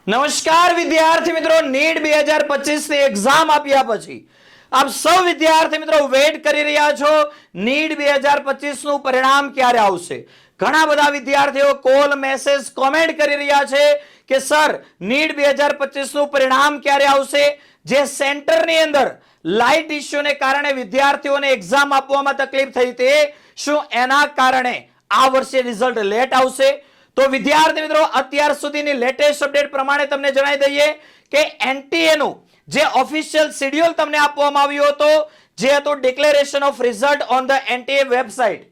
નમસ્કાર વિદ્યાર્થી મિત્રો, નીટ 2025 ની એક્ઝામ આપ્યા પછી આપ સૌ વિદ્યાર્થી મિત્રો વેઇટ કરી રહ્યા છો નીટ 2025 નું પરિણામ ક્યારે આવશે। ઘણા બધા વિદ્યાર્થીઓ કોલ મેસેજ કોમેન્ટ કરી રહ્યા છે કે સર નીટ 2025 નું પરિણામ ક્યારે આવશે। જે સેન્ટરની અંદર લાઇટ ઇશ્યુને કારણે વિદ્યાર્થીઓને એક્ઝામ આપવામાં તકલીફ થઈ હતી, શું એના કારણે આ વર્ષે રિઝલ્ટ લેટ આવશે? તો વિદ્યાર્થી મિત્રો અત્યાર સુધીની લેટેસ્ટ અપડેટ પ્રમાણે તમને જણાવી દઈએ કે એનટીએ નું જે ઓફિશિયલ શેડ્યુલ તમને આપવામાં આવ્યું હતું, જે હતું declaration of result on the NTA website,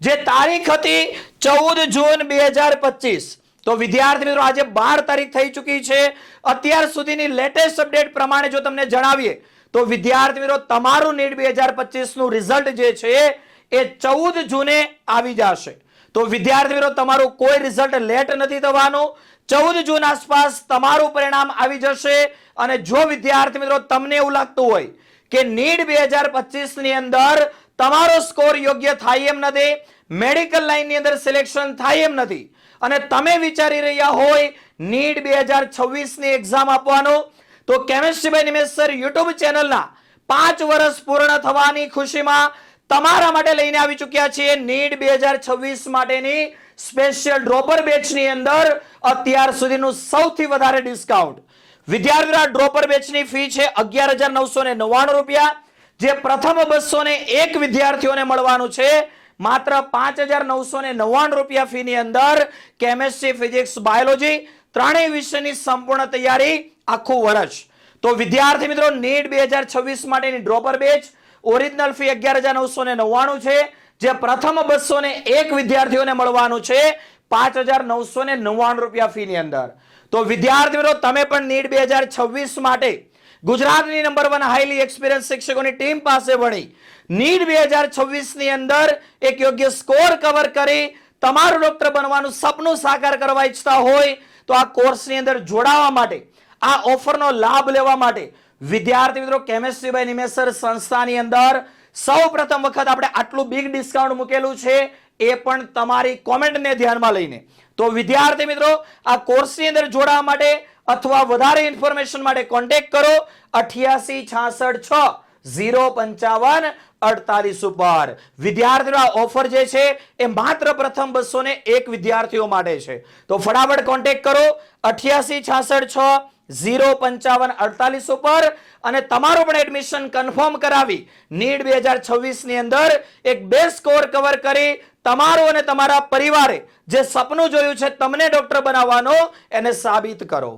જે તારીખ હતી 14 જૂન 2025। તો વિદ્યાર્થી મિત્રો આજે 12 તારીખ થઈ ચૂકી છે। અત્યાર સુધીની લેટેસ્ટ અપડેટ પ્રમાણે જો તમને જણાવીએ તો વિદ્યાર્થી મિત્રો તમારું નીટ 2025 નું રિઝલ્ટ જે છે એ 14 જૂને આવી જશે। તો વિદ્યાર્થી મિત્રો તમારું કોઈ રિઝલ્ટ લેટ નથી થવાનું, 14 જૂન આસપાસ તમારું પરિણામ આવી જશે। અને જો વિદ્યાર્થી મિત્રો તમને એવું લાગતું હોય કે નીટ 2025 ની અંદર તમારો સ્કોર યોગ્ય થાય એમ નથી, મેડિકલ લાઈન ની અંદર સિલેક્શન થાય એમ નથી, અને તમે વિચારી રહ્યા હોય નીટ 2026 ની એક્ઝામ આપવાનું, તો chemistry by Nimesh sir YouTube ચેનલના 5 વર્ષ પૂર્ણ થવાની ખુશીમાં તમારા માટે લઈને આવી ચૂક્યા છીએ નીટ 2026 માટેની સ્પેશિયલ ડ્રોપર બેચની અંદર અત્યાર સુધીનું સૌથી વધારે ડિસ્કાઉન્ટ। વિદ્યાર્થીઓ ડ્રોપર બેચની ફી છે 11,999 રૂપિયા, જે પ્રથમ 201 વિદ્યાર્થીઓને મળવાનું છે માત્ર 5,999 રૂપિયા ફીની અંદર કેમિસ્ટ્રી, ફિઝિક્સ, બાયોલોજી ત્રણેય વિષયની સંપૂર્ણ તૈયારી આખું વર્ષ। તો વિદ્યાર્થી મિત્રો નીટ 2026 માટેની ડ્રોપર બેચ ઓરિજિનલ ફી 11,999 છે, જે પ્રથમ 201 વિદ્યાર્થીઓને મળવાનું છે 5,999 રૂપિયા ફી ની અંદર। તો વિદ્યાર્થી મિત્રો તમે પણ નીટ 2026 માટે ગુજરાતની નંબર 1 હાઈલી એક્સપિરિયન્સ શિક્ષકોની ટીમ પાસે ભણી નીટ 2026 ની અંદર એક યોગ્ય સ્કોર કવર કરી તમારું ડોક્ટર બનવાનું સપનું સાકાર કરવા ઈચ્છતા હોય તો આ કોર્સની અંદર જોડાવા માટે, આ ઓફરનો લાભ લેવા માટે વિદ્યાર્થી મિત્રો કેમિસ્ટ્રી બાય નિમેશ સર સંસ્થાની અંદર સૌપ્રથમ વખત આપણે આટલું બિગ ડિસ્કાઉન્ટ મૂકેલું છે, એ પણ તમારી કોમેન્ટને ધ્યાનમાં લઈને। તો વિદ્યાર્થી મિત્રો આ કોર્સની અંદર જોડાવા માટે અથવા વધારે ઇન્ફોર્મેશન માટે કોન્ટેક્ટ કરો 8866 055 48 ઉપર। વિદ્યાર્થીઓ આ ઓફર જે છે એ માત્ર પ્રથમ 201 વિદ્યાર્થીઓ માટે છે, તો ફટાફટ કોન્ટેક્ટ કરો 8866 055 48 ઉપર અને તમારું પણ એડમિશન કન્ફર્મ કરાવી નીટ 2026 ની અંદર એક બેસ્ટ સ્કોર કવર કરી તમારું અને તમારા પરિવારે જે સપનું જોયું છે તમને ડોક્ટર બનાવવાનો એને સાબિત કરો।